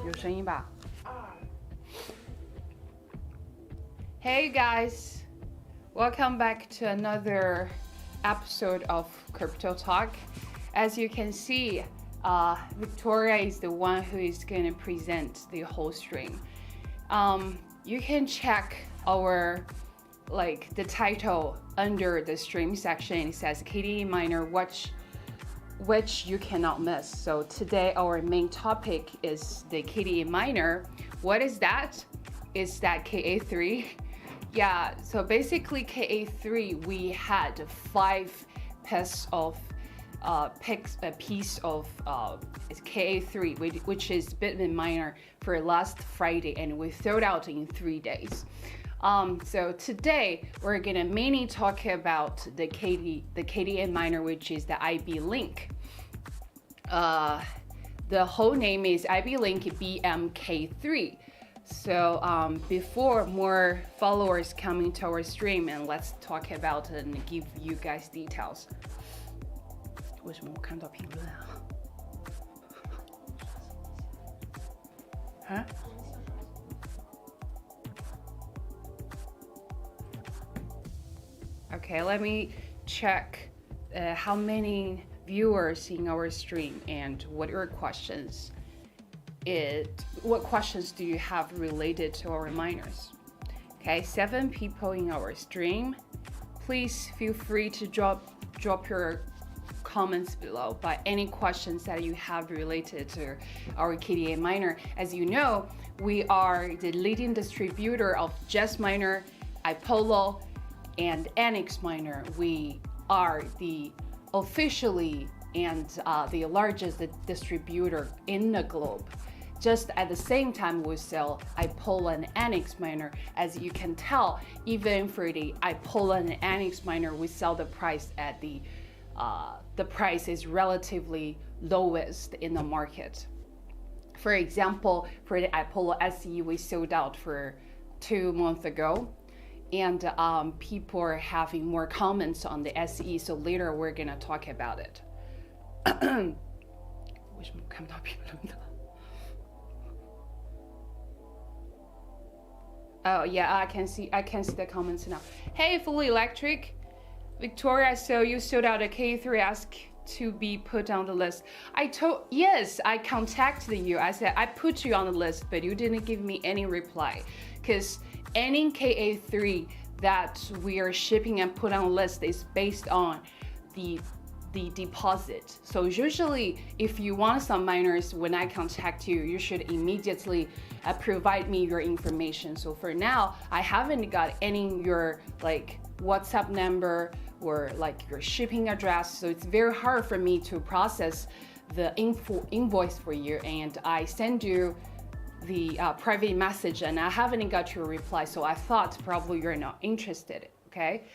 有声音吧 Hey guys, welcome back to another episode of Crypto Talk. As you can see, Victoria is the one who is going to present the whole stream. You can check our the title under the stream section. It says KDE Miner, which you cannot miss. So today our main topic is the KDE Miner. What is that? It's that KA3. Yeah, so basically KA3, we had 5 pieces of KA3, which is Bitcoin miner for last Friday, and we sold out in 3 days. So today we're gonna mainly talk about the KDE miner, which is the IB Link. The whole name is IB Link BMK3. So before more followers coming to our stream, and let's talk about it and give you guys details. 为什么我看到评论啊？ Huh? Okay, let me check how many viewers in our stream and what your questions. What questions do you have related to our miners? Okay, 7 people in our stream. Please feel free to drop your comments below by any questions that you have related to our KDE miner. As you know, we are the leading distributor of Jest Miner, iPolo, and Annex Miner. We are the officially and the largest distributor in the globe. Just at the same time, we sell iPolo and Annex Miner. As you can tell, even for the iPolo and Annex Miner, we sell the price at the price is relatively lowest in the market. For example, for the iPolo SE, we sold out for 2 months ago, and people are having more comments on the SE, so later we're gonna talk about it. 为什么看不到评论的? Oh yeah, I can see the comments now. Hey, Fully Electric, Victoria, so you sold out a K3, ask to be put on the list. Yes, I contacted you. I said I put you on the list, but you didn't give me any reply. Because any KA3 that we are shipping and put on the list is based on the deposit. So usually if you want some miners, when I contact you, you should immediately provide me your information. So for now, I haven't got any your WhatsApp number or your shipping address. So it's very hard for me to process the invoice for you. And I send you the private message and I haven't got your reply. So I thought probably you're not interested, okay?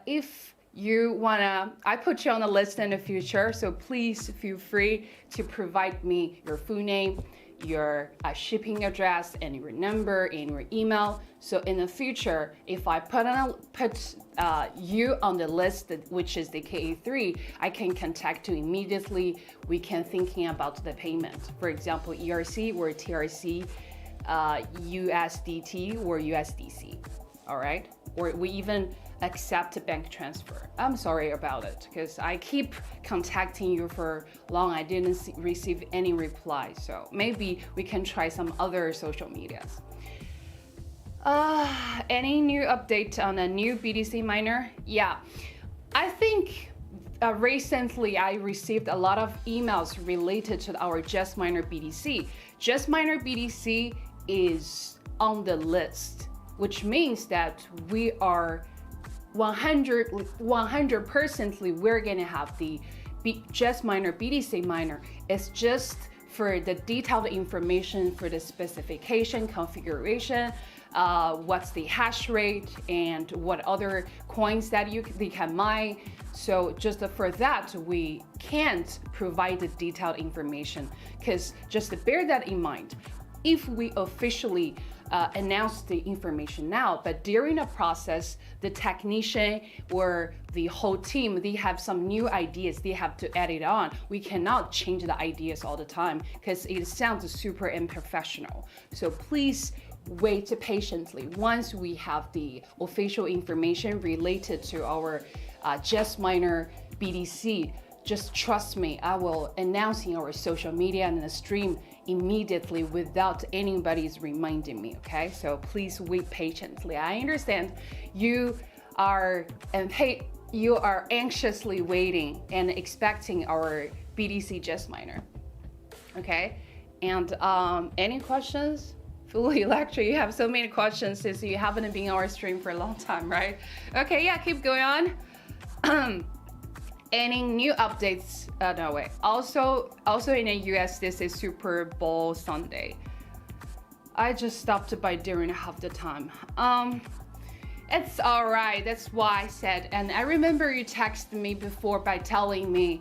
If you wanna, I put you on the list in the future, so please feel free to provide me your full name, your shipping address, and your number and your email. So in the future, if I put you on the list, which is the KA3, I can contact you immediately. We can thinking about the payment. For example, ERC or TRC, USDT or USDC, all right? Or we even accept a bank transfer. I'm sorry about it because I keep contacting you for long. I didn't receive any reply. So maybe we can try some other social medias. Any new update on a new BTC miner? Yeah, I think recently I received a lot of emails related to our Jest Miner BTC. Jest Miner BTC is on the list, which means that we are 100%ly we're gonna have the Jest Miner BTC miner. It's just for the detailed information for the specification, configuration, what's the hash rate, and what other coins that they can mine. So just for that, we can't provide the detailed information, because just bear that in mind. if we officially announce the information now, but during the process, the technician or the whole team, they have some new ideas, they have to add it on. We cannot change the ideas all the time because it sounds super unprofessional. So please wait patiently. Once we have the official information related to our Just Minor BDC, just trust me, I will announce in our social media and the stream immediately without anybody's reminding me, okay? So please wait patiently. I understand you are anxiously waiting and expecting our BDC Just Minor, okay? And any questions? Fully Electric, you have so many questions since you haven't been on our stream for a long time, right? Okay, yeah, keep going on. Any new updates? No way. Also in the US, this is Super Bowl Sunday. I just stopped by during half the time. It's all right. That's why I said. And I remember you texted me before by telling me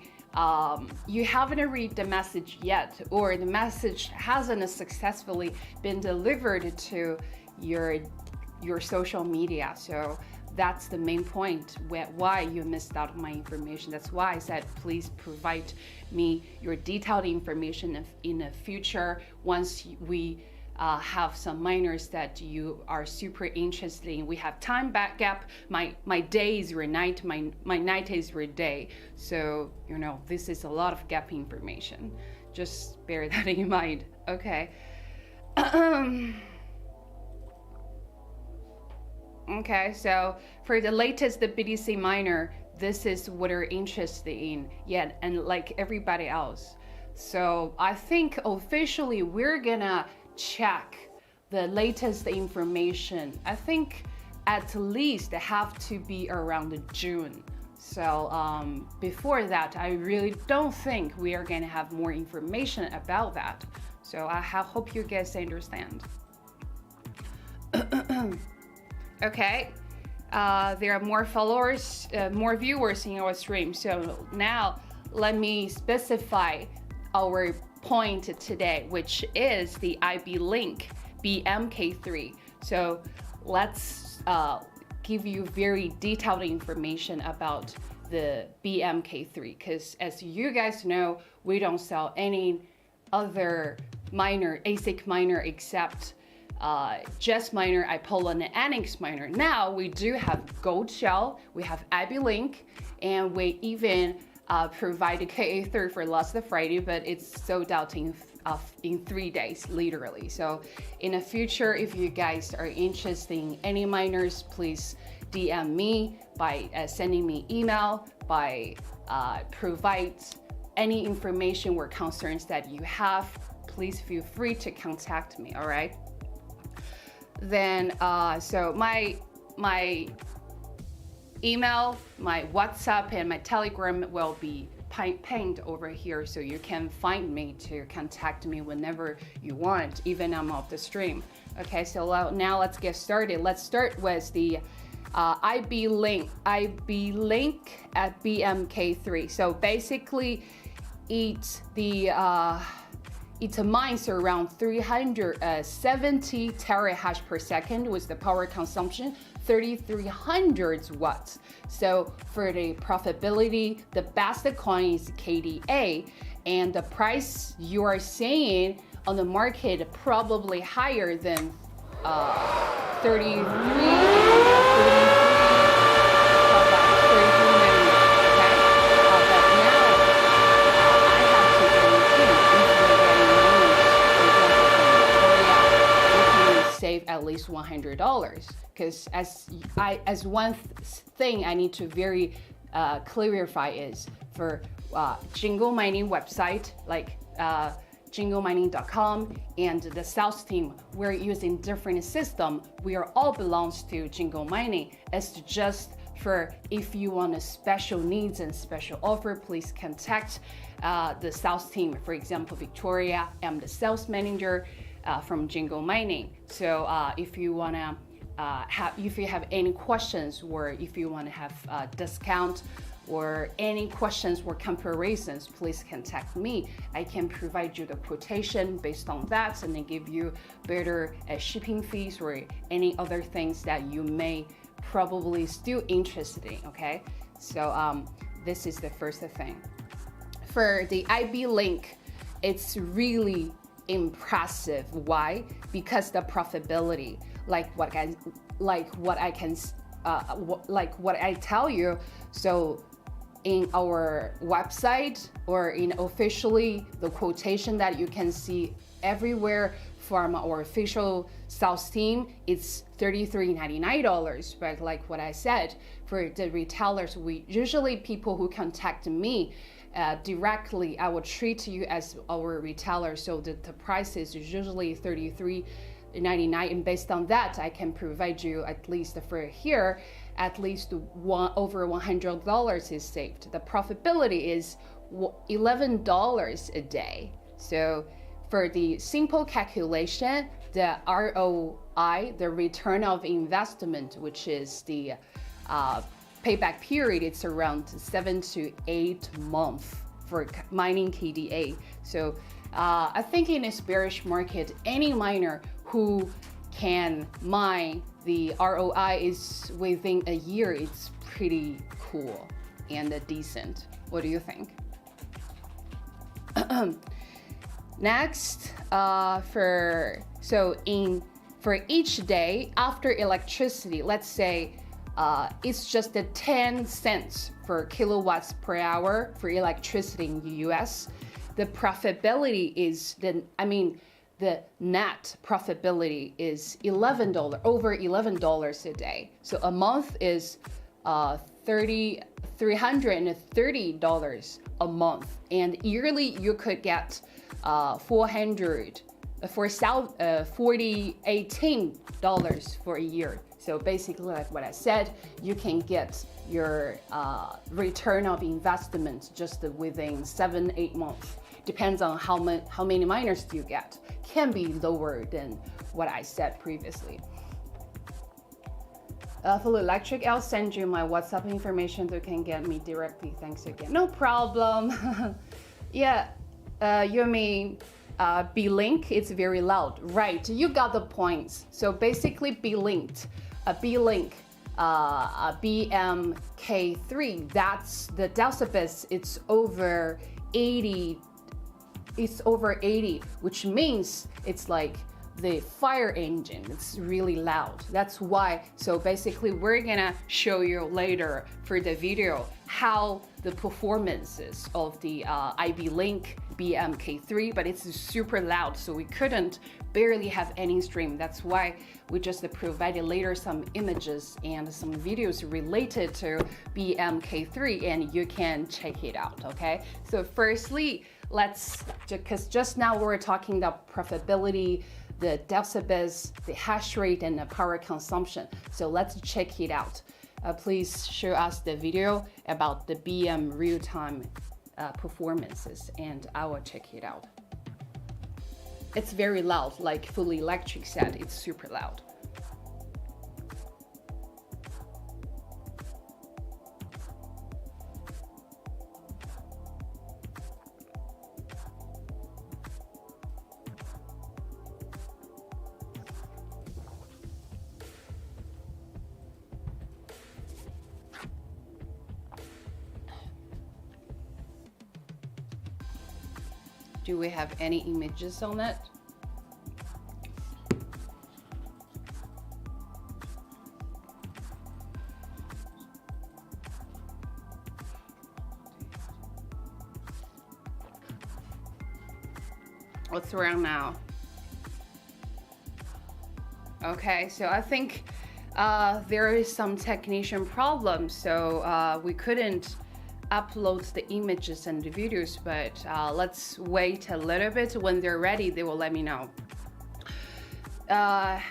you haven't read the message yet, or the message hasn't successfully been delivered to your social media. So that's the main point why you missed out on my information. That's why I said, please provide me your detailed information in the future once we have some minors that you are super interested in. We have time gap. My day is your night, my night is your day. So, you know, this is a lot of gap information. Just bear that in mind, okay? Okay, so for the latest, the BDC minor, this is what we're interested in, yeah, and like everybody else. So I think officially we're gonna check the latest information. I think at least they have to be around June. So before that, I really don't think we are gonna have more information about that. So I hope you guys understand. Okay, there are more followers, more viewers in our stream. So now let me specify our point today, which is the IB link BMK3. So let's give you very detailed information about the BMK3, because as you guys know, we don't sell any other minor, ASIC minor, except Just Minor, iPolar, and NX Minor. Now we do have Gold Shell, we have IB Link, and we even provide a KA3 for last Friday, but it's sold out in 3 days, literally. So in the future, if you guys are interested in any minors, please DM me by sending me email, by provide any information or concerns that you have. Please feel free to contact me, all right? Then so my email, my WhatsApp, and my Telegram will be pinned over here, so you can find me to contact me whenever you want, even I'm off the stream. Okay, so now let's get started. Let's start with the IB link at BMK3. So basically, it mines around 370 terahash per second with the power consumption 3,300 watts. So for the profitability, the best coin is KDA, and the price you are seeing on the market probably higher than 33 save at least $100, because as one thing I need to very clarify is for Jingle Mining website, like jinglemining.com, and the sales team, we're using different system. We are all belongs to Jingle Mining. It's just for if you want a special needs and special offer, please contact the sales team. For example, Victoria, I'm the sales manager from Jingle Mining. So if you wanna if you have any questions, or if you wanna have a discount or any questions or comparisons, please contact me. I can provide you the quotation based on that and then give you better shipping fees or any other things that you may probably still interested in, okay? So this is the first thing. For the IB link, it's really impressive. Why? Because the profitability, like what I tell you. So in our website or in officially the quotation that you can see everywhere from our official sales team, it's $33.99. But like what I said, for the retailers, we usually people who contact me directly, I will treat you as our retailer. So the price is usually $33.99, and based on that, I can provide you at least for here, at least over $100 is saved. The profitability is $11 a day. So for the simple calculation, the ROI, the return of investment, which is the payback period, it's around 7 to 8 months for mining KDA. So I think in this bearish market, any miner who can mine, the ROI is within a year, it's pretty cool and decent. What do you think? Next, for each day after electricity, let's say it's just 10 cents per kilowatts per hour for electricity in the US. The profitability is the net profitability is $11, over $11 a day. So a month is $330 a month, and yearly you could get $18 for a year. So basically, like what I said, you can get your return of investment just within 7-8 months. Depends on how many miners you get. Can be lower than what I said previously. For electric, I'll send you my WhatsApp information so you can get me directly. Thanks again. No problem. Yeah, you mean B-Link, it's very loud. Right, you got the points. So basically B-Link, BMK3, that's the decibels, it's over 80. It's over 80, which means it's like the fire engine. It's really loud. That's why. So basically, we're gonna show you later for the video how the performances of the IB Link BMK3, but it's super loud, so we couldn't barely have any stream. That's why we just provided later some images and some videos related to BMK3, and you can check it out. Okay. So firstly, because just now we're talking about profitability, the decibels, the hash rate, and the power consumption. So let's check it out. Please show us the video about the BM real-time performances, and I will check it out. It's very loud, like Fully Electric said, it's super loud. Do we have any images on it? What's around now? Okay, so I think there is some technician problem, so we couldn't upload the images and the videos, but let's wait a little bit. When they're ready, they will let me know.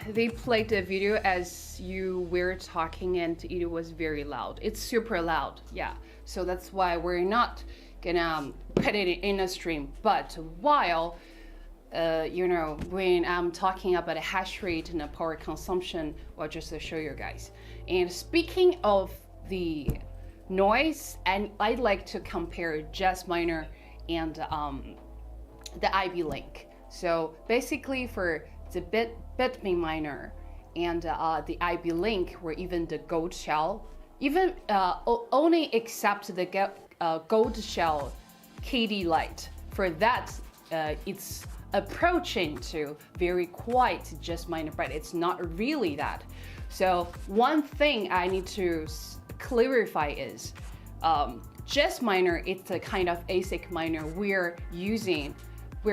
They played the video as you were talking, and it was very loud. It's super loud, yeah. So that's why we're not gonna put it in a stream. But while when I'm talking about a hash rate and a power consumption, I'll just show you guys. And speaking of the noise, and I'd like to compare just minor and the IB link. So basically for the Bitmain miner and the IB link, or even the gold shell, even only except the gold shell KD light. For that, it's approaching to very quite just minor, but it's not really that. So one thing I need to clarify is just miner, it's a kind of ASIC miner we're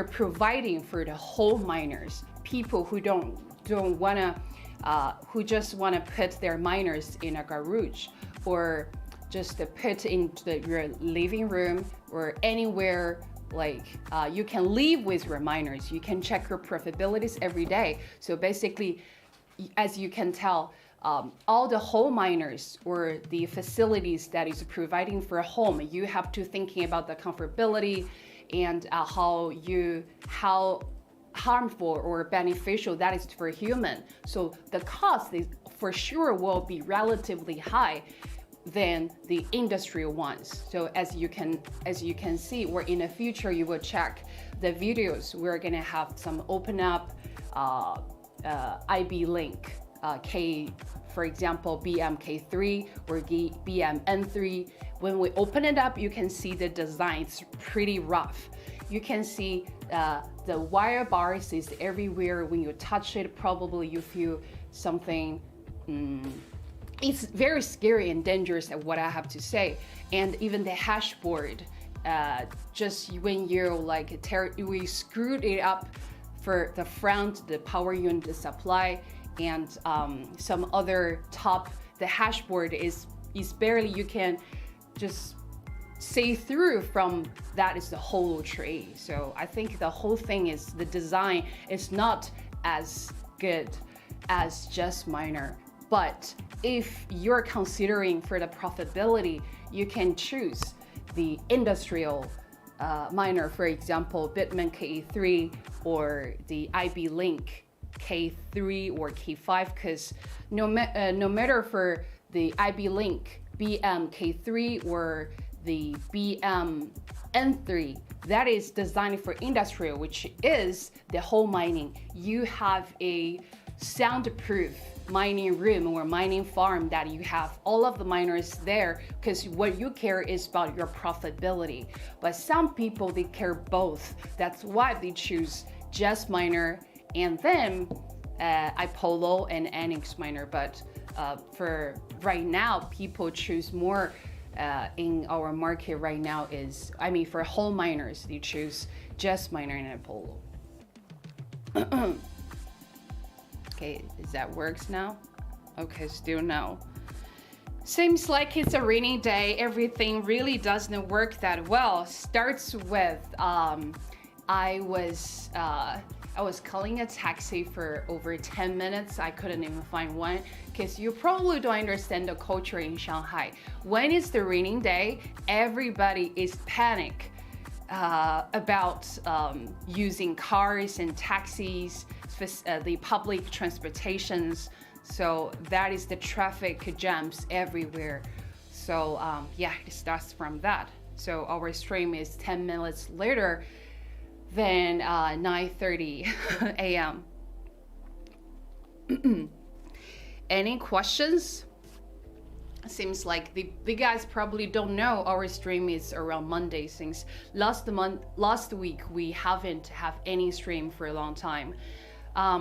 providing for the whole miners, people who don't wanna who just wanna put their miners in a garage, or just put into your living room or anywhere. Like you can live with your miners, you can check your profitabilities every day. So basically, as you can tell, all the home miners or the facilities that is providing for a home, you have to thinking about the comfortability and how harmful or beneficial that is for human. So the cost is for sure will be relatively high than the industrial ones. So as you can see, or in the future you will check the videos, we're gonna have some open up IB link for example BMK3 or BMN3. When we open it up, you can see the design. It's pretty rough. You can see the wire bars is everywhere. When you touch it, probably you feel something. It's very scary and dangerous at what I have to say. And even the hash board, just when you we screwed it up for the front, the power unit, the supply, and some other top, the hash board is barely, you can just see through from that is the whole tray. So I think the whole thing is the design is not as good as just miner. But if you're considering for the profitability, you can choose the industrial miner, for example, Bitmain KE3 or the IB Link K3 or K5, because no matter for the IB Link BMK3 or the BMN3, that is designed for industrial, which is the whole mining. You have a soundproof mining room or mining farm that you have all of the miners there, because what you care is about your profitability. But some people, they care both. That's why they choose just miner and then iPolo and Annex miner. But for right now, people choose more in our market right now is, for whole miners, they choose just miner and iPolo. Okay, is that works now? Okay, still no. Seems like it's a rainy day. Everything really doesn't work that well. Starts with I was calling a taxi for over 10 minutes. I couldn't even find one, because you probably don't understand the culture in Shanghai. When it's the raining day, everybody is panic about using cars and taxis, the public transportations. So that is the traffic jams everywhere. So yeah, it starts from that. So our stream is 10 minutes later than 9:30 a.m. Any questions? Seems like the guys probably don't know our stream is around Monday, since last week we haven't have any stream for a long time,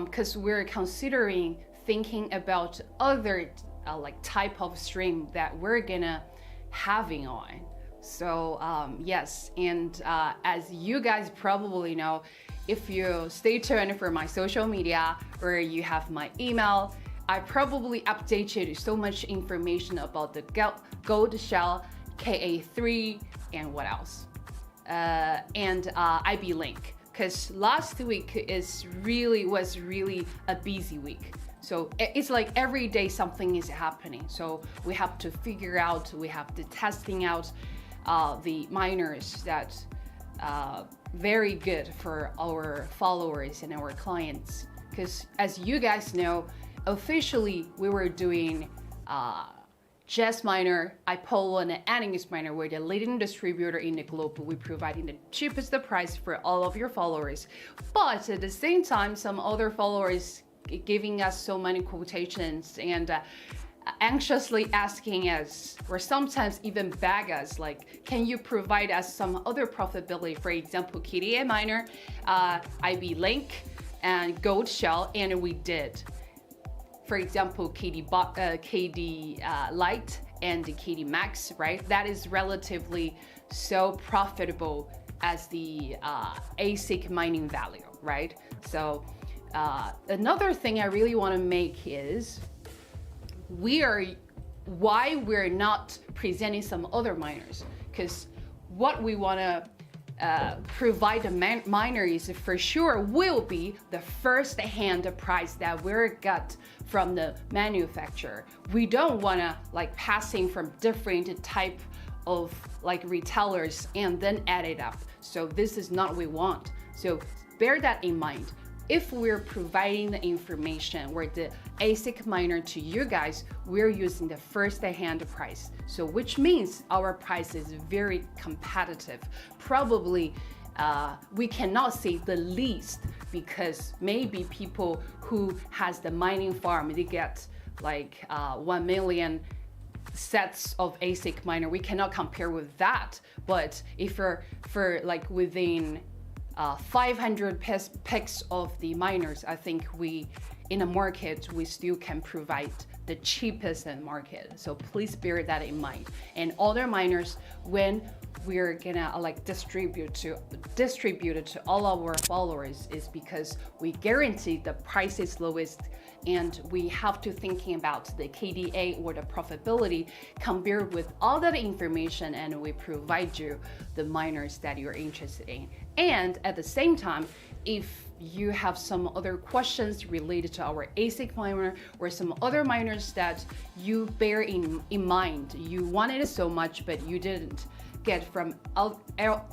because we're considering thinking about other like type of stream that we're gonna having on. So yes, and as you guys probably know, if you stay tuned for my social media or you have my email, I probably updated so much information about the gold shell, KA3, and what else, and IB Link, because last week was really a busy week. So it's like every day something is happening. So we have to figure out, we have to testing out the miners that very good for our followers and our clients. Because as you guys know, officially we were doing JES miner, iPollo, and Anonymous miner, we're the leading distributor in the globe. We're providing the cheapest price for all of your followers. But at the same time, some other followers giving us so many quotations and anxiously asking us, or sometimes even beg us, like, can you provide us some other profitability? For example, KDA miner, IB Link, and Gold Shell, and we did. For example, KD Lite and the KD Max, right? That is relatively so profitable as the ASIC mining value, right? So another thing I really want to make is why we're not presenting some other miners, because what we want to provide the miners for sure will be the first hand price that we're got from the manufacturer. We don't want to like passing from different type of like retailers and then add it up. So this is not what we want. So bear that in mind. If we're providing the information or the ASIC miner to you guys, we're using the first hand price. So which means our price is very competitive. Probably we cannot say the least, because maybe people who has the mining farm, they get like 1 million sets of ASIC miner. We cannot compare with that. But if for like within 500 picks of the miners, I think we in the market we still can provide the cheapest in the market. So please bear that in mind. And other miners, when we're gonna like distribute it to all our followers, is because we guarantee the price is lowest, and we have to thinking about the KDA or the profitability compared with all that information, and we provide you the miners that you're interested in. And at the same time, if you have some other questions related to our ASIC miner or some other miners that you bear in mind, you wanted it so much but you didn't get from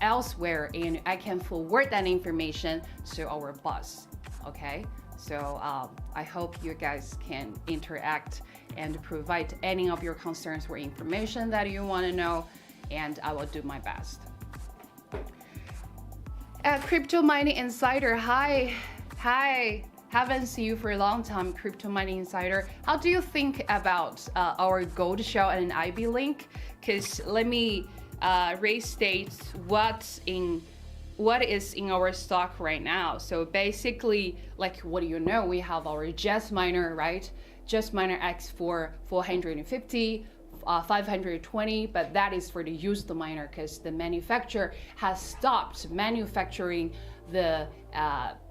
elsewhere, and I can forward that information to our boss. Okay, so I hope you guys can interact and provide any of your concerns or information that you want to know, and I will do my best. Crypto Mining Insider, hi, haven't seen you for a long time. Crypto Mining Insider, how do you think about our Gold Shell and IB Link? Because let me restate what is in our stock right now. So basically, like, what do you know? We have our JES miner, right? JES miner X for 450. 520, but that is for the used miner, because the manufacturer has stopped manufacturing the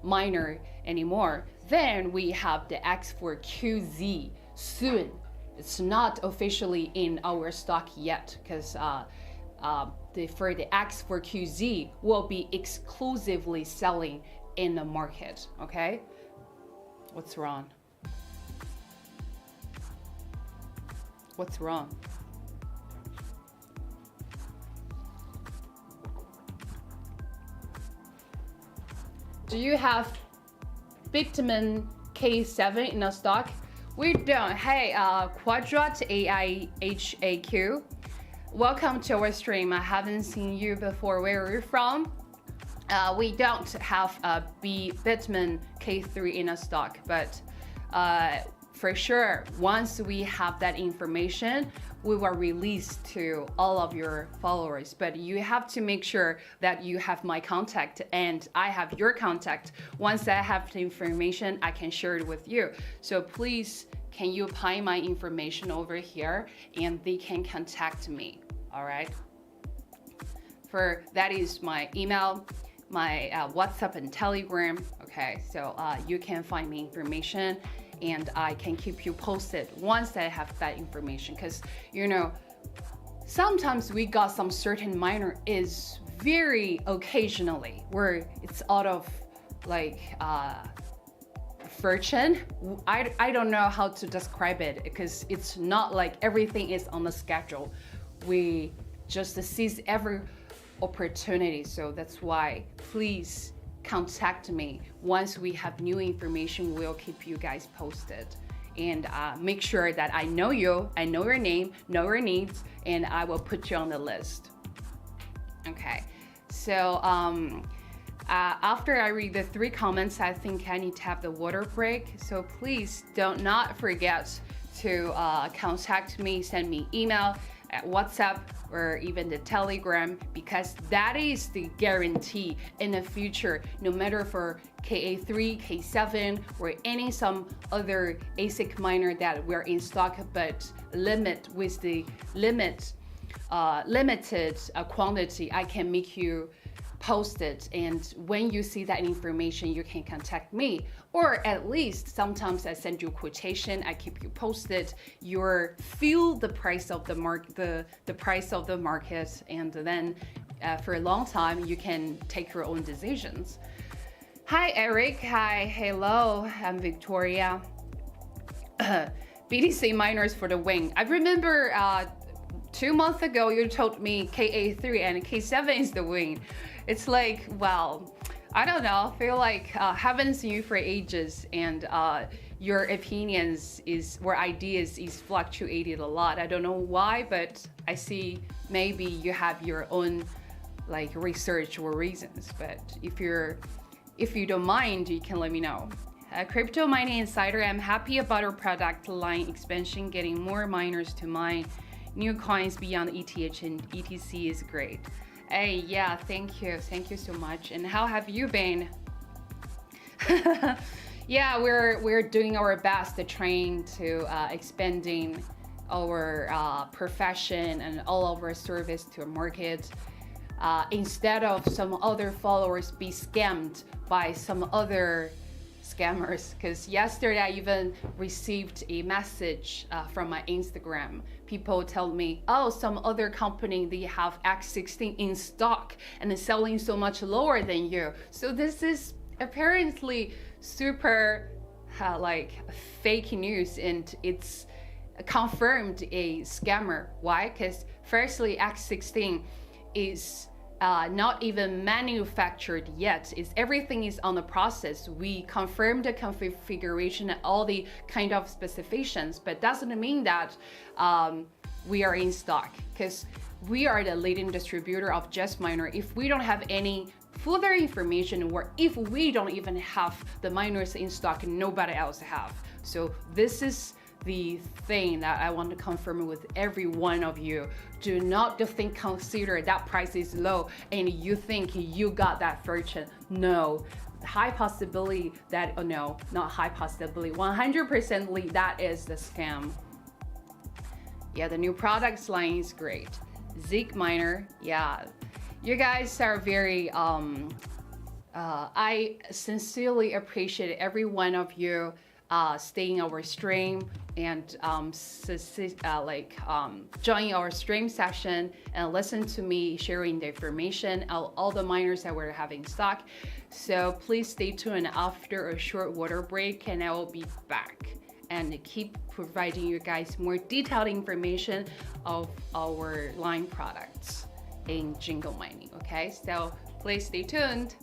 miner anymore. Then we have the X4QZ soon. It's not officially in our stock yet, because for the X4QZ will be exclusively selling in the market. Okay, what's wrong? What's wrong? Do you have Bitman K7 in a stock? We don't. Hey, Quadrat AIHAQ, welcome to our stream. I haven't seen you before. Where are you from? We don't have a Bitman K3 in a stock, but for sure, once we have that information, we will release to all of your followers. But you have to make sure that you have my contact and I have your contact. Once I have the information, I can share it with you. So please, can you find my information over here and they can contact me, all right? For that is my email, my WhatsApp and Telegram, okay? So you can find me information, and I can keep you posted once I have that information. Because, you know, sometimes we got some certain miner is very occasionally where it's out of like fortune. I don't know how to describe it, because it's not like everything is on the schedule. We just seize every opportunity. So that's why please contact me. Once we have new information, we'll keep you guys posted. and make sure that I know you, I know your name, know your needs, and I will put you on the list. Okay, so after I read the 3 comments, I think I need to have the water break. So please don't not forget to contact me, send me email at WhatsApp or even the Telegram, because that is the guarantee in the future, no matter for KA3, K7, or some other ASIC miner that we're in stock, but limited quantity, I can make you post it, and when you see that information, you can contact me, or at least sometimes I send you quotation, I keep you posted, you feel the price of the price of the market, and then for a long time you can take your own decisions. Hi Eric, hi, hello, I'm Victoria. BTC miners for the win. I remember 2 months ago you told me KA3 and K7 is the win. It's like, well, I don't know, I feel like haven't seen you for ages, and your opinions or ideas is fluctuated a lot. I don't know why, but I see maybe you have your own like research or reasons, but if you don't mind, you can let me know. Crypto mining insider, I'm happy about our product line expansion, getting more miners to mine new coins beyond ETH and ETC is great. Hey, yeah, thank you so much. And how have you been? Yeah, we're doing our best to train to expanding our profession and all of our service to a market. Instead of some other followers be scammed by some other scammers, because yesterday I even received a message from my Instagram. People tell me, oh, some other company, they have X16 in stock and is selling so much lower than you. So this is apparently super like fake news, and it's confirmed a scammer. Why? Because firstly, X16 is not even manufactured yet. Everything is on the process. We confirmed the configuration and all the kind of specifications, but doesn't mean that we are in stock, because we are the leading distributor of Just Miner. If we don't have any further information, or if we don't even have the miners in stock, nobody else have. So this is the thing that I want to confirm with every one of you. Do not consider that price is low and you think you got that fortune. No, high possibility that, oh no, not high possibility, 100% that is the scam. Yeah, the new products line is great. Zeke Miner, yeah, you guys are very, I sincerely appreciate every one of you staying our stream and joining our stream session and listen to me sharing the information, all the miners that we're having stock. So please stay tuned after a short water break, and I will be back and keep providing you guys more detailed information of our line products in Jingle mining. Okay, so please stay tuned.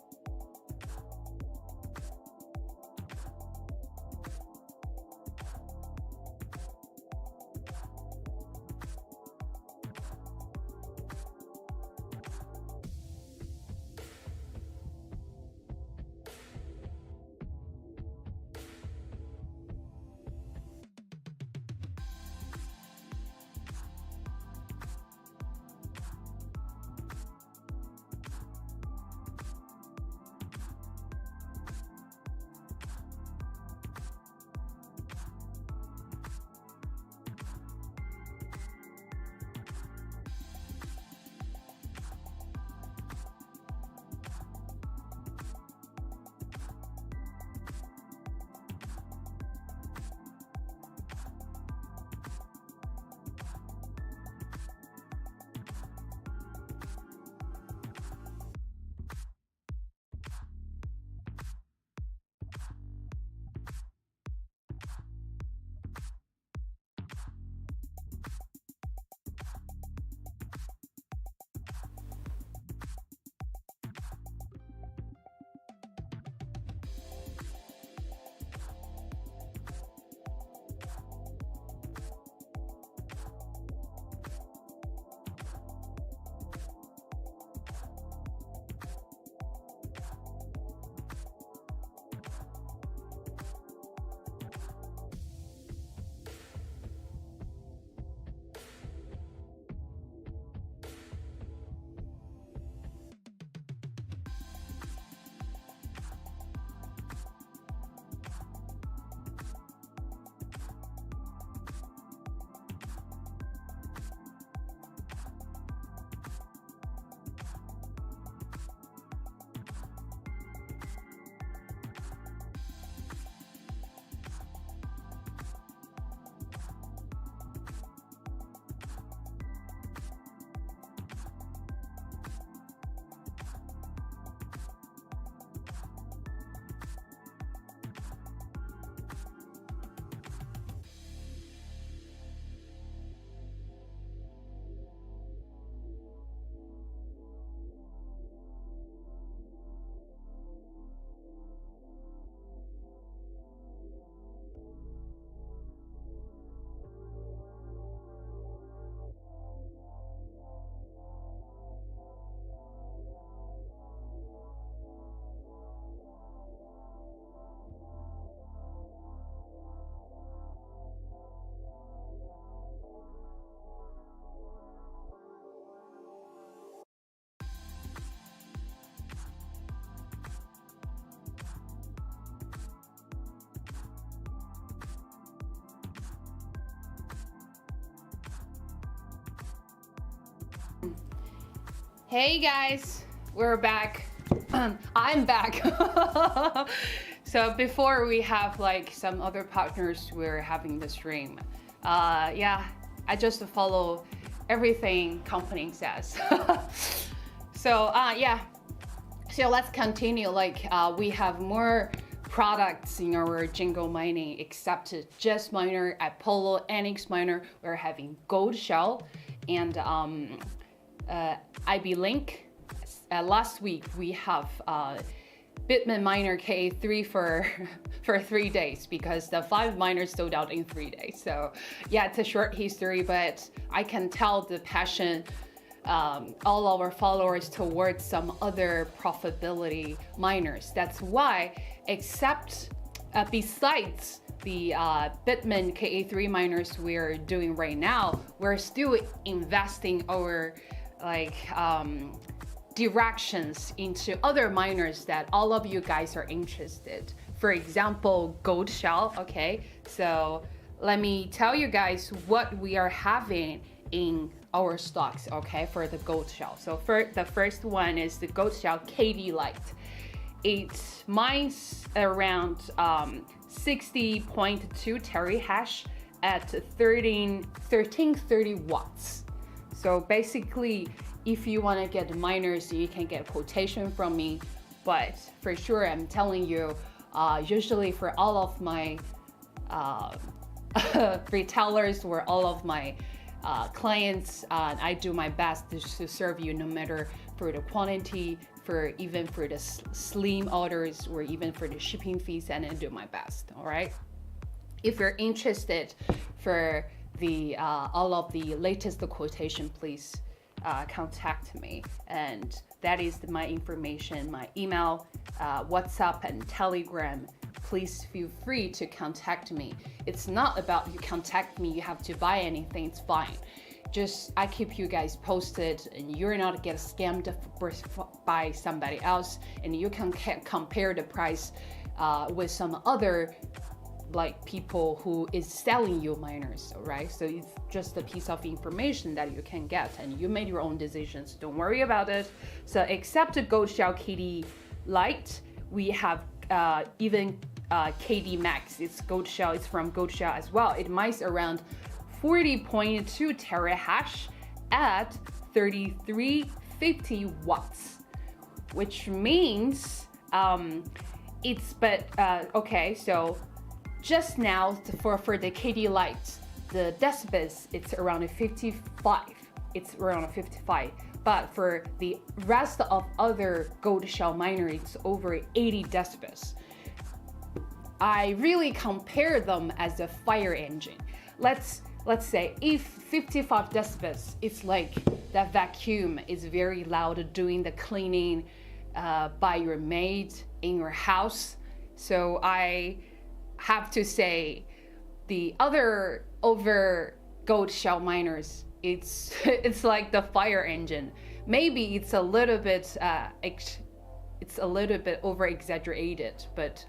Hey guys, we're back. I'm back. So before we have like some other partners, we're having the stream. Yeah, I just follow everything company says. So yeah, so let's continue. Like we have more products in our Jingle mining except Jess miner, Apollo, NX miner. We're having gold shell and IB Link. Last week we have Bitman miner KA3 for 3 days because the 5 miners sold out in 3 days. So yeah, it's a short history, but I can tell the passion all our followers towards some other profitability miners. That's why, except besides the Bitman KA3 miners we're doing right now, we're still investing our directions into other miners that all of you guys are interested. For example, gold shell. Okay, so let me tell you guys what we are having in our stocks, okay, for the gold shell. So for the first one is the gold shell KD Lite. It mines around 60.2 terahash at 1330 watts. So basically, if you want to get miners, you can get quotation from me. But for sure, I'm telling you, usually for all of my retailers or all of my clients, I do my best to serve you, no matter for the quantity, for even for the slim orders, or even for the shipping fees, and I do my best. All right. If you're interested for the all of the latest quotation, please contact me, and that is my information, my email, WhatsApp, and Telegram. Please feel free to contact me. It's not about you contact me, you have to buy anything, it's fine. Just I keep you guys posted, and you're not get scammed by somebody else, and you can compare the price with some other like people who is selling you miners, right? So it's just a piece of information that you can get, and you made your own decisions. Don't worry about it. So except the gold shell KD Lite, we have even KD Max. It's gold shell. It's from gold shell as well. It mines around 40.2 terahash at 3350 watts, which means okay. So just now for the KD Lite, the decibels, it's around 55. It's around 55. But for the rest of other gold shell miner, it's over 80 decibels. I really compare them as a fire engine. Let's say if 55 decibels, it's like that vacuum is very loud doing the cleaning by your maid in your house. So I have to say the other over gold shell miners, it's like the fire engine. Maybe it's a little bit over exaggerated, but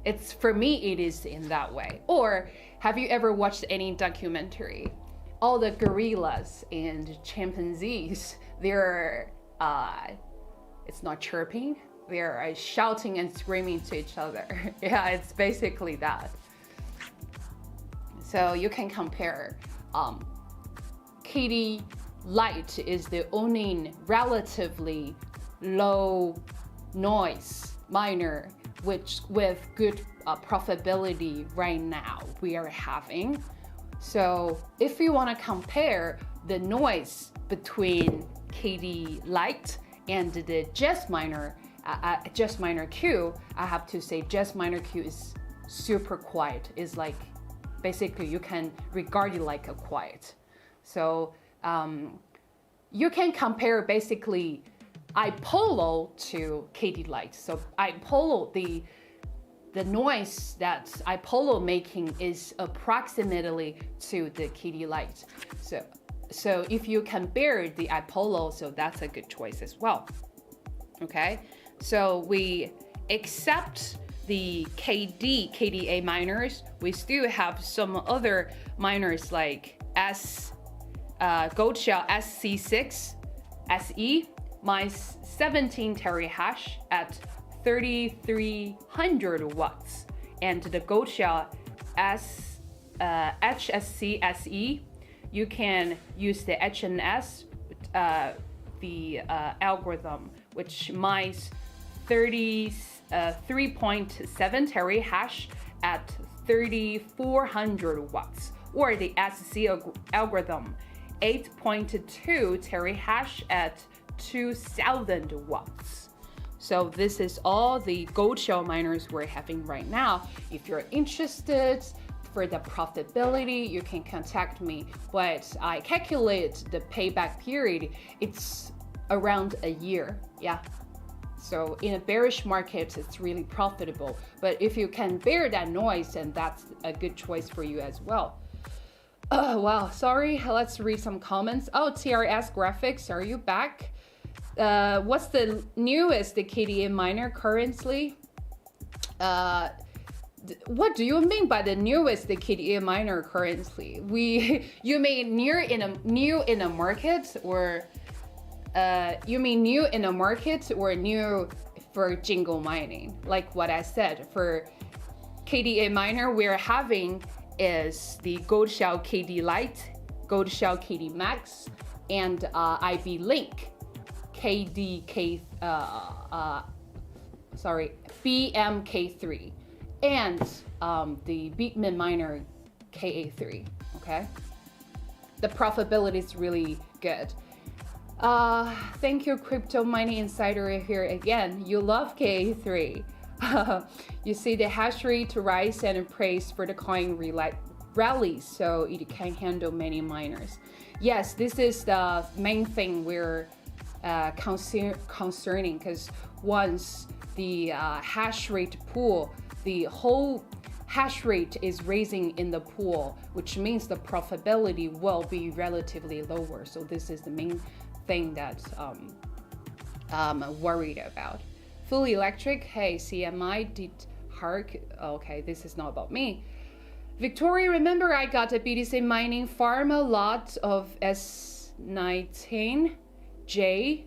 it's for me it is in that way. Or have you ever watched any documentary? All the gorillas and chimpanzees, they're it's not chirping, they're shouting and screaming to each other. Yeah, it's basically that. So you can compare. KD Lite is the only relatively low noise miner which with good profitability right now we are having. So if you want to compare the noise between KD Lite and the Jess miner, Jess miner Q, I have to say Jess miner Q is super quiet. It's like basically you can regard it like a quiet. So you can compare basically iPolo to KD Lite. So iPolo, the noise that iPolo making is approximately to the KD Lite. So if you compare the iPolo, so that's a good choice as well. Okay, so we accept the KDA miners. We still have some other miners like gold shell SC6 SE. my 17 terahash at 3300 watts, and the gold shell HSC SE, you can use the HNS algorithm, which mines 3.7 terahash at 3400 watts, or the SC algorithm 8.2 terahash at 2000 watts. So this is all the gold shell miners we're having right now. If you're interested for the profitability, you can contact me. But I calculate the payback period, it's around a year, yeah. So in a bearish market, it's really profitable. But if you can bear that noise, then that's a good choice for you as well. Oh, wow, sorry, let's read some comments. Oh, TRS Graphics, are you back? What's the newest KDA miner currently? What do you mean by the newest KDA miner currently? You mean new in a market, or you mean new in a market, or new for Jingle mining? Like what I said, for KDA miner we're having is the Gold Shell KD Lite, Gold Shell KD Max, and IB Link BMK3, and the Beatman miner KA3. Okay, the profitability is really good. Thank you, Crypto Mining Insider here again. You love KA3. You see the hash rate rise and praise for the coin rally, so it can handle many miners. Yes, this is the main thing we're concerning, because once the hash rate pool, the whole hash rate is raising in the pool, which means the profitability will be relatively lower. So this is the main thing that I'm worried about. Fully Electric, hey, CMI did Hark. Okay, this is not about me. Victoria, remember I got a BTC mining farm, a lot of S19J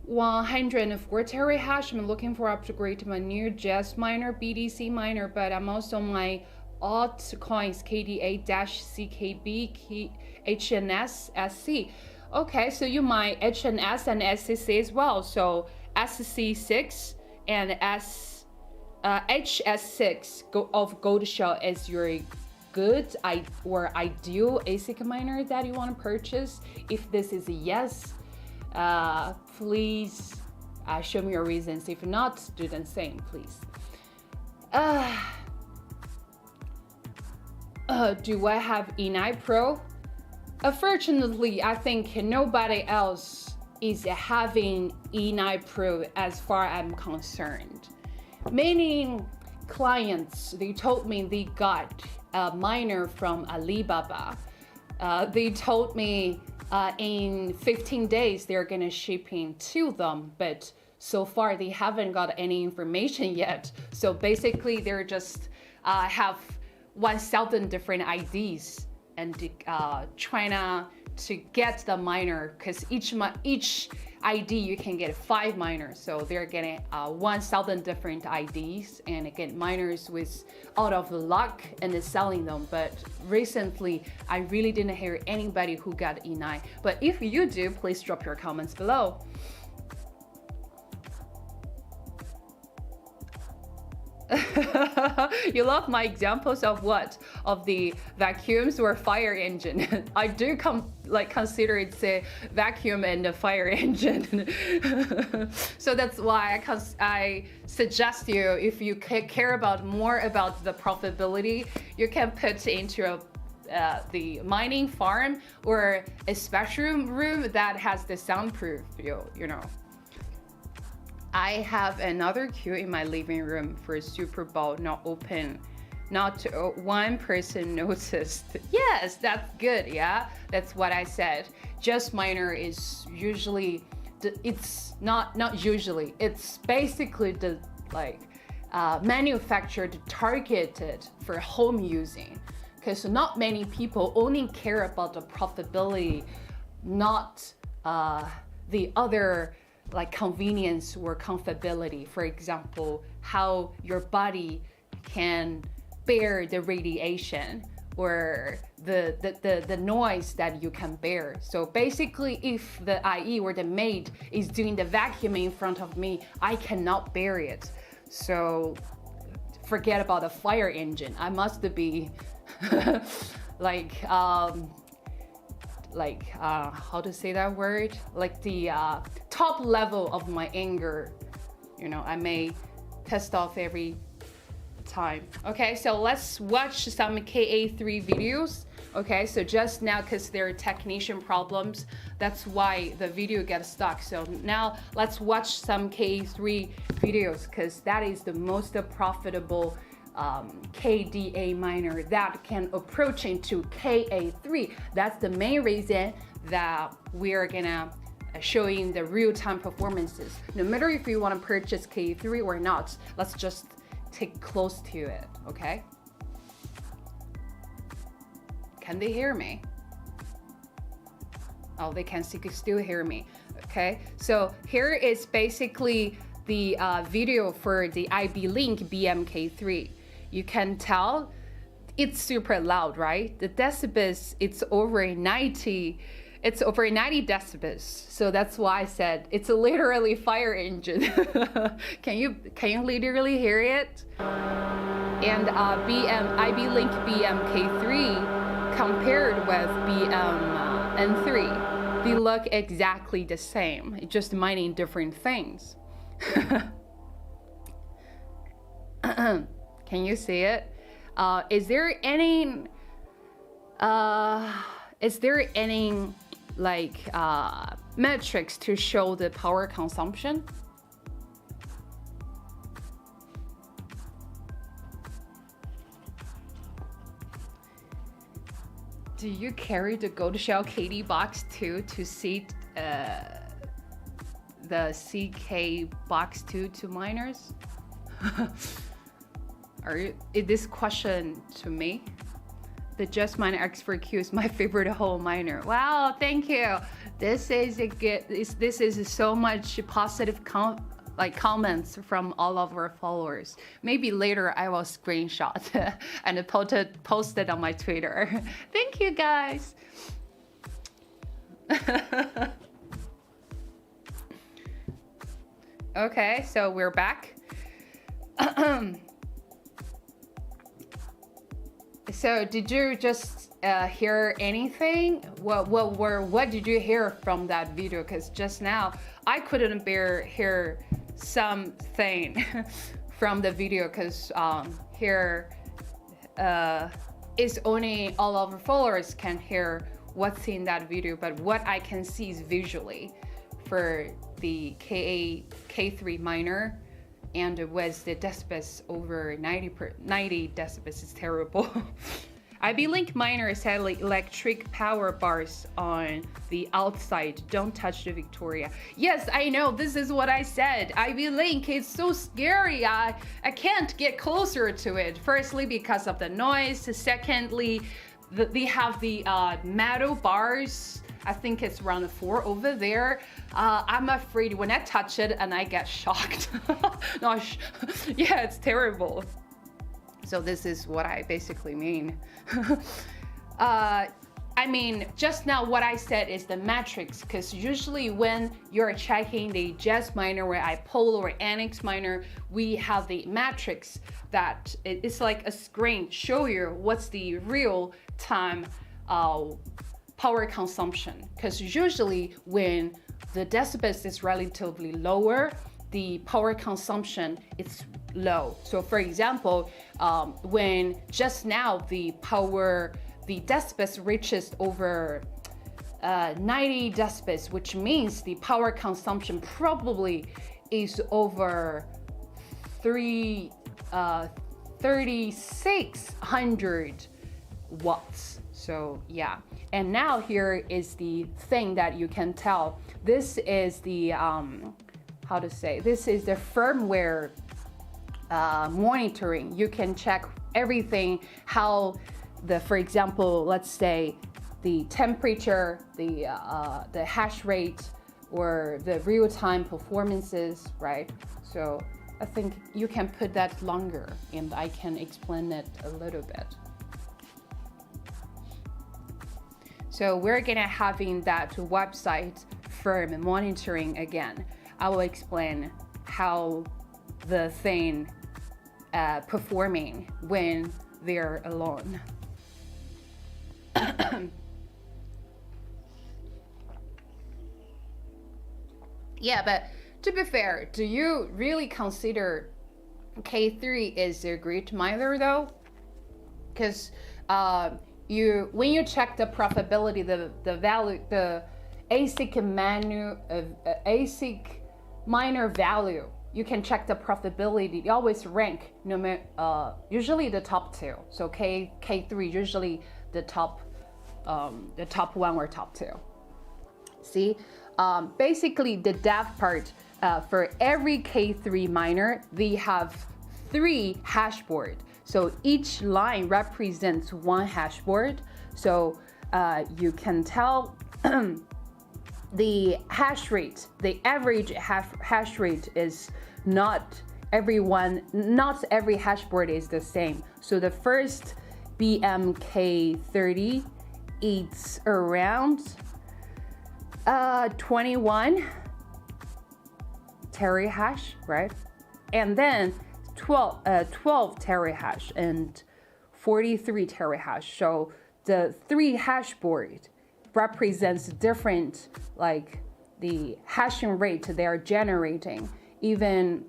104 terahash. I'm looking for upgrade to my new Jazz miner, BTC miner, but I'm also my altcoins KDA-CKB, HNS, SC. Okay, so you mine HNS and SCC as well. So SC6 and HS6 of Gold Shell is your good or ideal ASIC miner that you want to purchase. If this is a yes, please show me your reasons. If not, do the same, please. Do I have E9 Pro? Unfortunately, I think nobody else is having E9 Pro as far as I'm concerned. Many clients, they told me they got a miner from Alibaba. They told me in 15 days they're gonna shipping to them, but so far they haven't got any information yet. So basically they're just have 1,000 different IDs and trying to get the miner, because each ID you can get 5 miners, so they're getting 1,000 different IDs and get miners with out of luck and selling them. But recently I really didn't hear anybody who got E9. But if you do, please drop your comments below. You love my examples of what? Of the vacuums or fire engine. I do consider it a vacuum and a fire engine. So that's why I suggest you, if you care about more about the profitability, you can put into the mining farm or a special room that has the soundproof, you know. I have another queue in my living room for Super Bowl, not open. Not one person noticed. Yes, that's good, yeah? That's what I said. Just miner is usually, it's not usually, it's basically the manufactured, targeted for home using. Because not many people only care about the profitability, not the other like convenience or comfortability. For example, how your body can bear the radiation or the noise that you can bear. So basically, if the IE or the maid is doing the vacuuming in front of me, I cannot bear it. So forget about the fire engine. I must be like how to say that word? Like the top level of my anger. You know, I may test off every time. Okay, so let's watch some KA3 videos. Okay, so just now, because there are technician problems, that's why the video gets stuck. So now let's watch some KA3 videos, because that is the most profitable KDA miner that can approach into KA3. That's the main reason that we're gonna showing the real-time performances. No matter if you want to purchase KA3 or not, let's just take close to it, okay? Can they hear me? Oh, they can still hear me, okay? So here is basically the video for the IB Link BMK3. You can tell it's super loud, right? The decibels, it's over 90 decibels. So that's why I said it's literally fire engine. Can you literally hear it? And IB Link BMK3 compared with N3, they look exactly the same, just mining different things. Can you see it? Is there any like metrics to show the power consumption? Do you carry the gold shell KD box too to seed the CK box 2 to miners? Is this question to me? The Just Miner X4Q is my favorite whole miner. Wow, thank you. This is a good. This is so much positive comments from all of our followers. Maybe later I will screenshot and post it on my Twitter. Thank you guys. Okay, so we're back. So did you just hear anything? What did you hear from that video? Because just now I couldn't hear something from the video, because here is only all of our followers can hear what's in that video, but what I can see is visually for the K3 miner. And with the decibels over 90 decibels is terrible. IB Link miners had electric power bars on the outside. Don't touch the Victoria. Yes, I know, this is what I said. IB Link is so scary. I can't get closer to it. Firstly, because of the noise. Secondly, they have the metal bars. I think it's around 4 over there. I'm afraid when I touch it and I get shocked. No, yeah, it's terrible. So this is what I basically mean. I mean, just now what I said is the metrics, because usually when you're checking the Just Miner or iPol or Annex Miner, we have the metrics that it's like a screen show you what's the real time power consumption, because usually when the decibels is relatively lower, the power consumption is low. So for example, when just now the decibels reaches over 90 decibels, which means the power consumption probably is over 3600 watts. So yeah, and now here is the thing that you can tell. This is the how to say, this is the firmware monitoring. You can check everything, how for example, let's say the temperature, the hash rate, or the real-time performances, right? So I think you can put that longer and I can explain it a little bit. So we're gonna having that website firm monitoring again. I will explain how the thing performing when they're alone. Yeah, but to be fair, do you really consider K3 is a great miner though? Because when you check the profitability, the value, the ASIC miner value, you can check the profitability. They always rank usually the top 2. So K3 usually the top 1 or top 2. See, basically the dev part for every K3 miner, they have 3 hash board. So each line represents 1 hash board. So you can tell the hash rate, the average hash rate is not every hash board is the same. So the first BMK30, it's around 21 terahash, right? And then 12 terahash and 43 terahash. So the 3 hash board represents different, like the hashing rate they are generating. Even,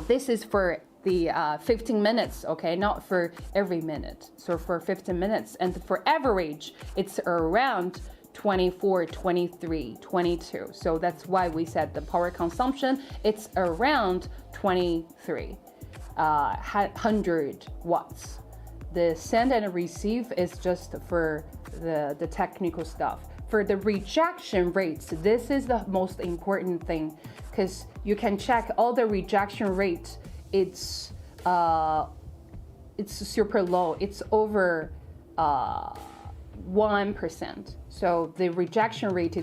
this is for the 15 minutes, okay, not for every minute. So for 15 minutes, and for average, it's around 24, 23, 22. So that's why we said the power consumption, it's around 2300 watts. The send and receive is just for the technical stuff. For the rejection rates, this is the most important thing, because you can check all the rejection rates. It's super low. It's over 1%. So the rejection rate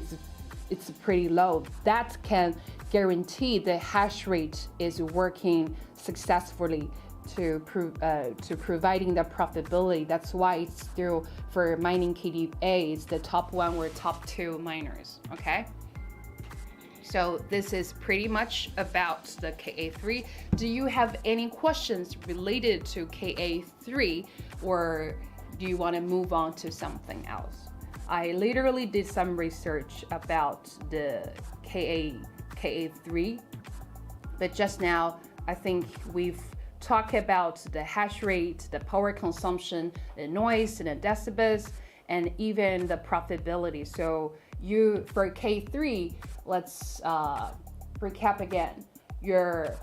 it's pretty low. That can guarantee the hash rate is working successfully to providing the profitability. That's why it's still for mining KDA, it's the top 1 or top 2 miners. Okay. So this is pretty much about the KA3. Do you have any questions related to KA3, or do you want to move on to something else? I literally did some research about the KA3, but just now I think we've talked about the hash rate, the power consumption, the noise, and the decibels, and even the profitability. So for K3, let's recap again. Your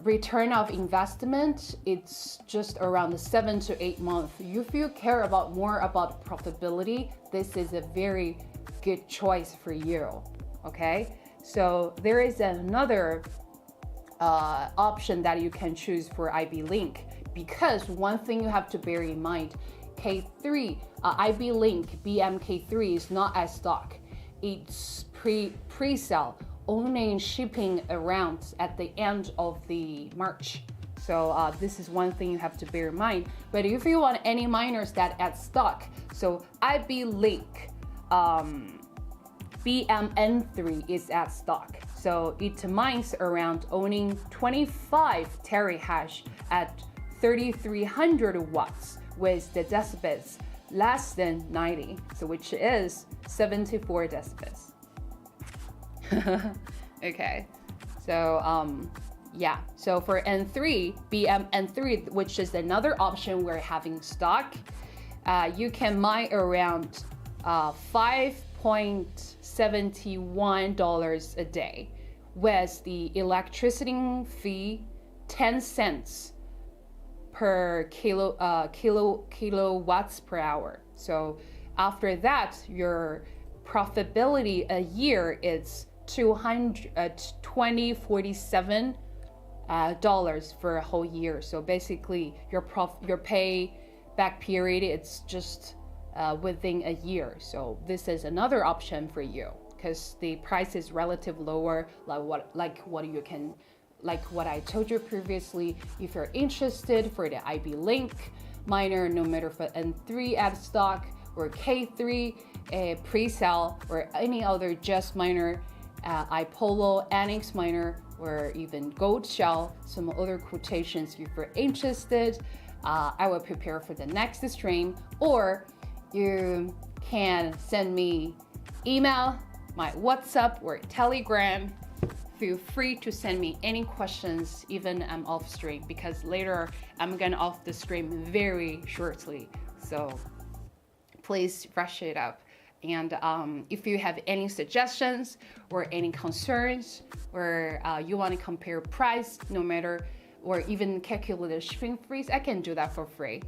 return of investment, it's just around 7 to 8 months. If you care about more about profitability, this is a very good choice for you. Okay, so there is another option that you can choose for IB Link, because one thing you have to bear in mind, K3 IB Link BMK3 is not as stock. It's pre-sale, only shipping around at the end of the March. So this is one thing you have to bear in mind. But if you want any miners that at stock, so IB Link BMN3 is at stock. So it mines around owning 25 terahash at 3300 watts with the decibels less than 90, so which is 74 decibels. Okay, so yeah, so for N3, BMN3, which is another option we're having stock, you can mine around $5.71 a day with the electricity fee 10 cents per kilowatts per hour. So after that, your profitability a year is $247 for a whole year. So basically your pay back period, it's just within a year. So this is another option for you. because the price is relative lower, like what I told you previously. If you're interested for the IB Link miner, no matter for N3 at stock or K3 pre-sale or any other just miner, iPolo, Annex miner, or even Gold Shell, some other quotations if you're interested, I will prepare for the next stream, or you can send me email, my WhatsApp or Telegram. Feel free to send me any questions, even I'm off stream, because later I'm gonna off the stream very shortly. So please rush it up. And if you have any suggestions or any concerns, or you want to compare price, no matter, or even calculate the shipping fees, I can do that for free.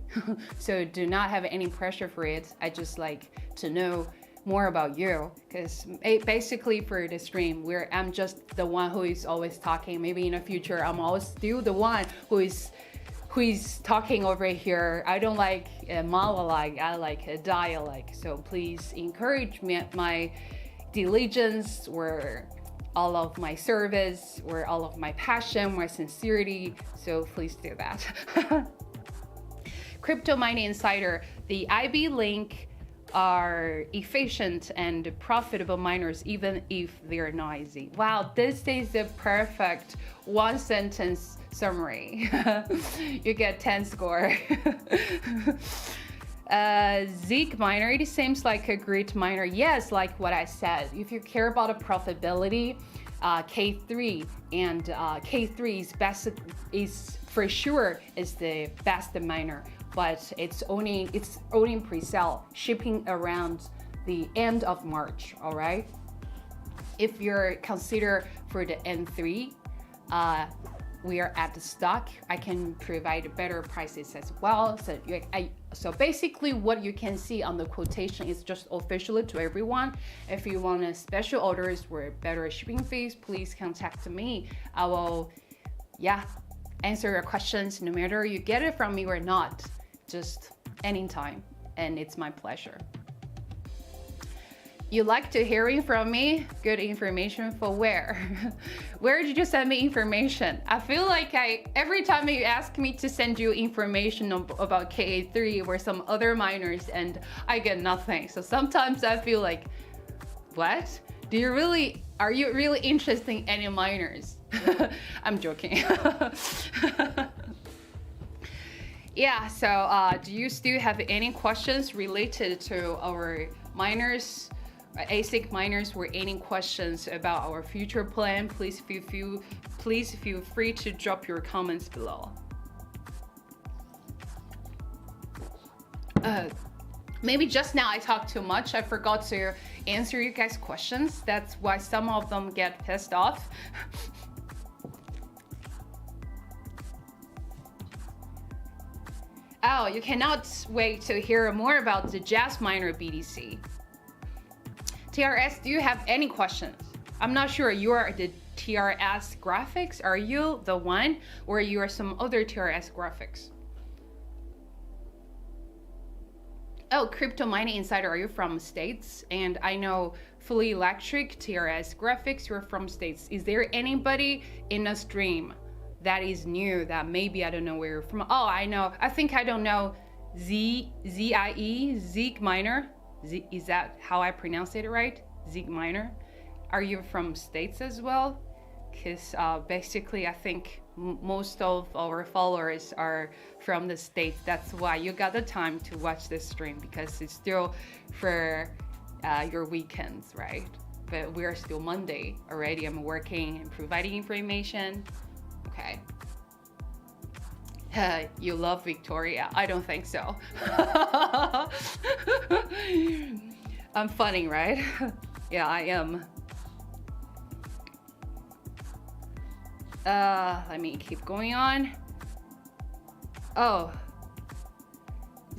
So do not have any pressure for it. I just like to know more about you, because basically for the stream where I'm just the one who is always talking. Maybe in the future I'm always still the one who is talking over here. I don't like a monologue, I like a dialogue. So please encourage me, my diligence, or all of my service, or all of my passion, my sincerity. So please do that. Crypto Mining Insider, the IB Link are efficient and profitable miners, even if they're noisy. Wow, this is the perfect one sentence summary. You get 10 score. Zeke miner, it seems like a great miner. Yes, like what I said, if you care about the profitability, K3 and K3 is best, is for sure is the best miner, but it's only pre-sale, shipping around the end of March. All right, if you're consider for the N3, we are at the stock, I can provide better prices as well. So basically what you can see on the quotation is just officially to everyone. If you want a special orders or better shipping fees, please contact me. I will, answer your questions no matter you get it from me or not, just anytime, and it's my pleasure. You like to hearing from me? Good information for where? Where did you send me information? I feel like every time you ask me to send you information about KA3 or some other miners, and I get nothing. So sometimes I feel like, what? Are you really interested in any miners? I'm joking. Yeah, so do you still have any questions related to our miners, ASIC miners, or any questions about our future plan? Please feel free to drop your comments below. Maybe just now I talked too much. I forgot to answer you guys' questions. That's why some of them get pissed off. Oh, you cannot wait to hear more about the Jazz Miner BTC. TRS, do you have any questions? I'm not sure. You are the TRS graphics. Are you the one, or you are some other TRS graphics? Oh, Crypto Mining Insider, are you from States? And I know Fully Electric, TRS graphics, you're from States. Is there anybody in a stream that is new that maybe I don't know where you're from? Oh, I know. I think I don't know. Zeke Miner. Is that how I pronounce it right? Zeke Miner. Are you from States as well? Because basically I think most of our followers are from the States. That's why you got the time to watch this stream, because it's still for your weekends, right? But we're still Monday already. I'm working and providing information. Okay. You love Victoria? I don't think so. I'm funny, right? Yeah, I am. Let me keep going on. Oh,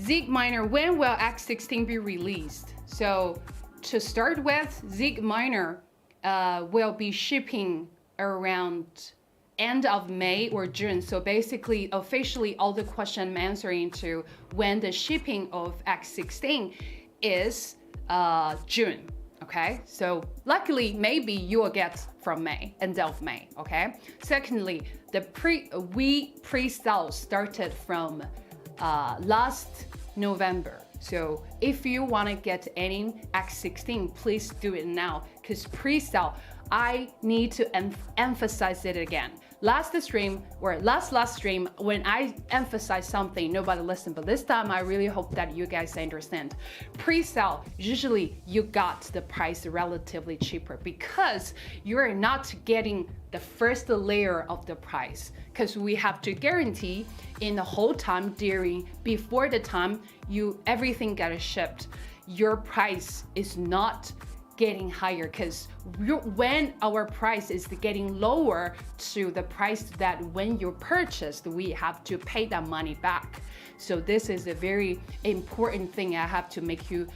Zeke Miner, when will X16 be released? So to start with, Zeke Miner will be shipping around end of May or June. So basically, officially, all the question I'm answering to when the shipping of X16 is June. Okay, so luckily maybe you will get from May, end of May. Okay. Secondly, we pre-sale started from last November. So if you want to get any X16, please do it now, because pre-sale, I need to emphasize it again. Last stream, when I emphasized something, nobody listened. But this time, I really hope that you guys understand. Pre-sale, usually you got the price relatively cheaper because you're not getting the first layer of the price, because we have to guarantee in the whole time before the time everything got shipped, your price is not getting higher, because when our price is getting lower to the price that when you purchased, we have to pay that money back. So this is a very important thing I have to make you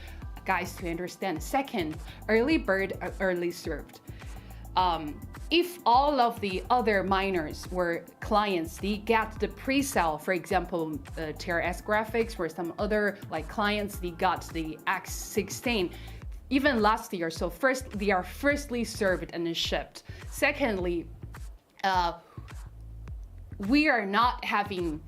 guys to understand. Second, early bird, early served. If all of the other miners or clients, they get the pre-sale, for example, TRS Graphics or some other like clients, they got the X16, even last year. So first, they are firstly served and then shipped. Secondly, we are not having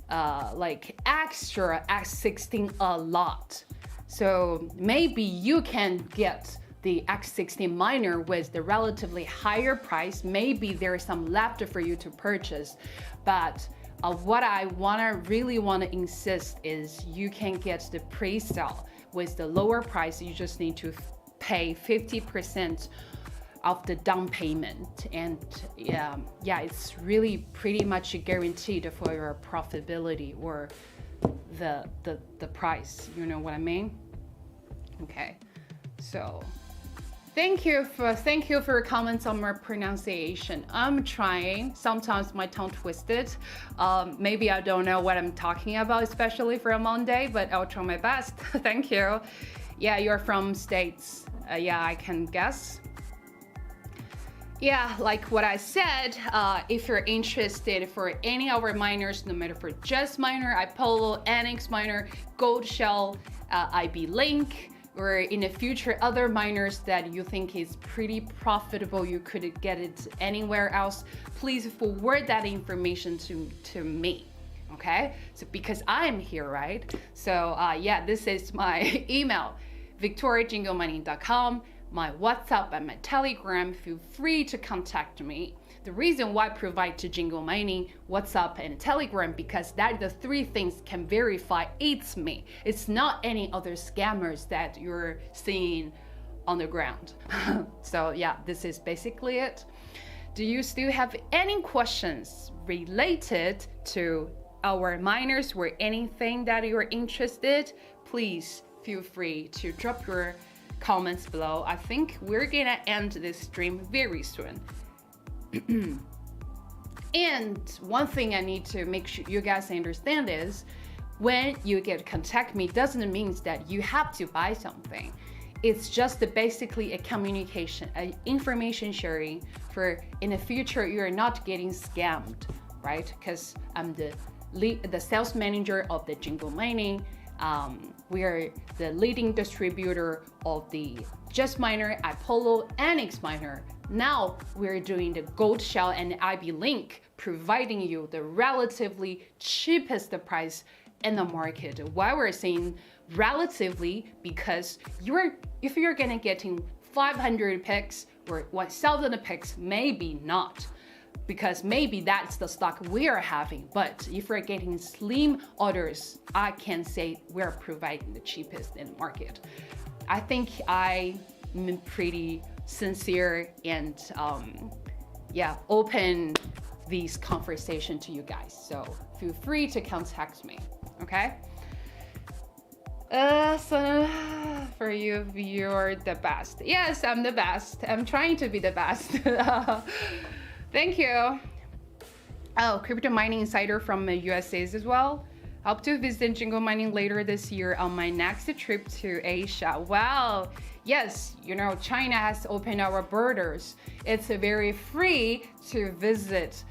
like extra X16 a lot. So maybe you can get the X16 miner with the relatively higher price. Maybe there's some left for you to purchase. But what I really want to insist is you can get the pre-sale with the lower price. You just need to pay 50% of the down payment, and yeah, it's really pretty much guaranteed for your profitability or the price. You know what I mean? Okay, so thank you for your comments on my pronunciation. I'm trying. Sometimes my tongue twisted. Maybe I don't know what I'm talking about, especially for a Monday, but I'll try my best. Thank you. Yeah, you're from States. Yeah, I can guess. Yeah, like what I said, if you're interested for any of our miners, no matter for Just Miner, Apollo, Annex Miner, Gold Shell, IB Link, or in the future other miners that you think is pretty profitable, you could get it anywhere else, please forward that information to me. Okay, so because I'm here, right? So yeah, this is my email, victoriajinglemining.com, my WhatsApp and my Telegram. Feel free to contact me. The reason why I provide to Jingle Mining, WhatsApp and Telegram, because that are the three things can verify it's me. It's not any other scammers that you're seeing on the ground. So yeah, this is basically it. Do you still have any questions related to our miners or anything that you're interested? Please feel free to drop your comments below. I think we're gonna end this stream very soon. And one thing I need to make sure you guys understand is when you get contact me, doesn't mean that you have to buy something. It's just basically a communication, an information sharing for in the future you're not getting scammed, right? Because I'm the sales manager of the Jingle Mining. We are the leading distributor of the Just Miner, Apollo, Annex Miner. Now we're doing the Gold Shell and IB Link, providing you the relatively cheapest price in the market. Why we're saying relatively, because if you're gonna getting 500 picks or 1,000 picks, maybe not, because maybe that's the stock we are having. But if we're getting slim orders, I can say we're providing the cheapest in the market. I think I'm pretty sincere and yeah, open these conversation to you guys. So feel free to contact me, okay? So for you, you're the best. Yes, I'm the best. I'm trying to be the best. Thank you. Oh, Crypto Mining Insider from the USA as well. Hope to visit Jingle Mining later this year on my next trip to Asia. Wow. Yes, you know, China has opened our borders. It's very free to visit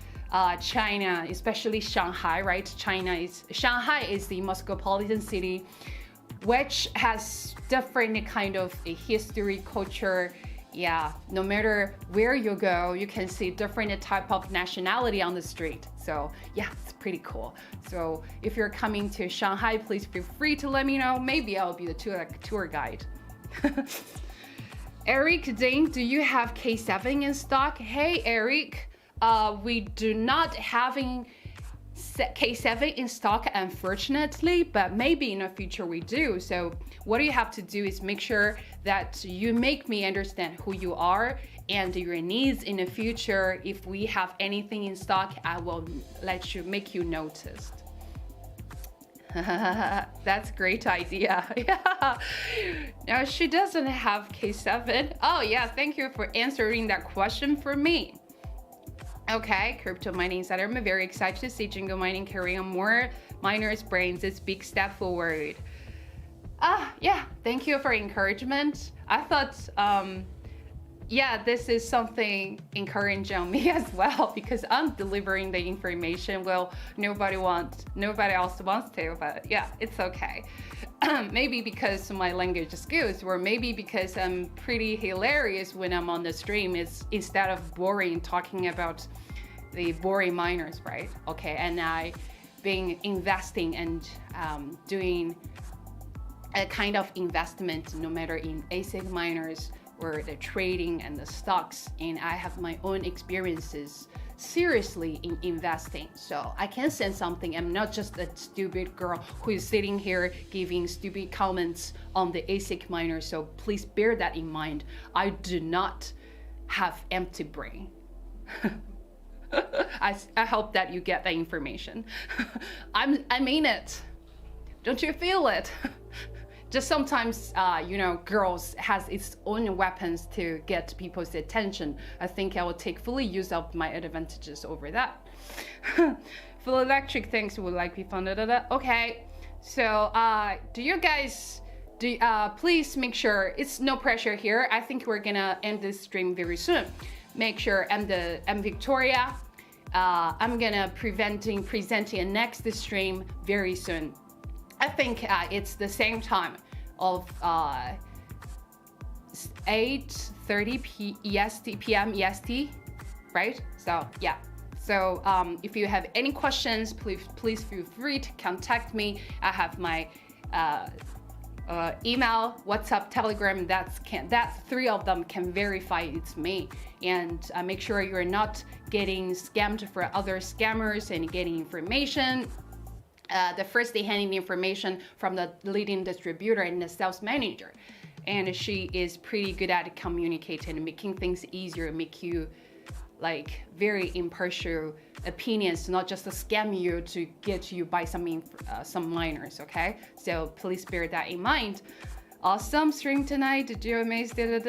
China, especially Shanghai, right? Shanghai is the Moscopolitan city which has different kind of a history, culture. Yeah, no matter where you go, you can see different type of nationality on the street. So yeah, it's pretty cool. So if you're coming to Shanghai, please feel free to let me know. Maybe I'll be the tour guide. Eric Ding, do you have K7 in stock? Hey Eric, we do not having K7 in stock, unfortunately, but maybe in the future we do. So what you have to do is make sure that you make me understand who you are and your needs in the future. If we have anything in stock, I will make you noticed. That's a great idea. Yeah. Now she doesn't have K7. Oh yeah, thank you for answering that question for me. Okay, Crypto Mining Insider, I'm very excited to see Jingle Mining carrying on more miners' brains. It's a big step forward. Yeah, thank you for encouragement. I thought, yeah, this is something encouraging on me as well, because I'm delivering the information. Well, nobody else wants to, but yeah, it's okay. Maybe because of my language skills, or maybe because I'm pretty hilarious when I'm on the stream, is instead of boring talking about the boring miners, right? Okay, and I been investing and doing a kind of investment, no matter in ASIC miners or the trading and the stocks, and I have my own experiences seriously in investing, so I can say something. I'm not just a stupid girl who is sitting here giving stupid comments on the ASIC miner, so please bear that in mind. I do not have empty brain. I hope that you get the information. I mean it. Don't you feel it? Just sometimes, you know, girls has its own weapons to get people's attention. I think I will take fully use of my advantages over that. Full electric things would like be fun. Okay, so do you guys please make sure, it's no pressure here. I think we're gonna end this stream very soon. Make sure I'm Victoria. I'm gonna presenting a next stream very soon. I think it's the same time of 8:30 p.m. EST, right? So yeah. So if you have any questions, please feel free to contact me. I have my email, WhatsApp, Telegram. That three of them can verify it's me. And make sure you're not getting scammed for other scammers and getting information. The first they handing the information from the leading distributor and the sales manager, and she is pretty good at communicating and making things easier, make you like very impartial opinions, not just to scam you to get you buy some miners. Okay, so please bear that in mind. Awesome stream tonight. Did you amaze? You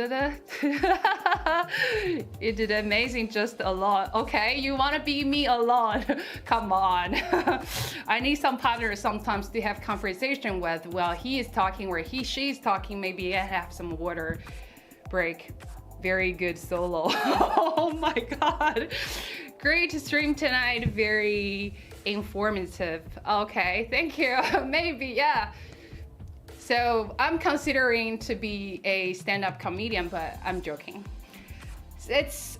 did amazing, just a lot. Okay, you want to be me a lot? Come on. I need some partners sometimes to have conversation with. Well, he is talking or she's talking. Maybe I have some water break. Very good solo. Oh my god. Great stream tonight. Very informative. Okay, thank you. Maybe, yeah. So I'm considering to be a stand-up comedian, but I'm joking.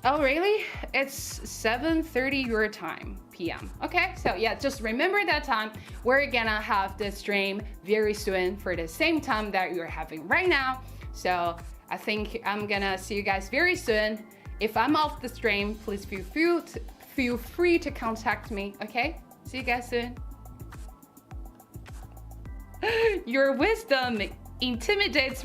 Oh really? It's 7:30 your time, PM. Okay, so yeah, just remember that time. We're gonna have the stream very soon for the same time that you're having right now. So I think I'm gonna see you guys very soon. If I'm off the stream, please feel free to contact me, okay? See you guys soon. Your wisdom intimidates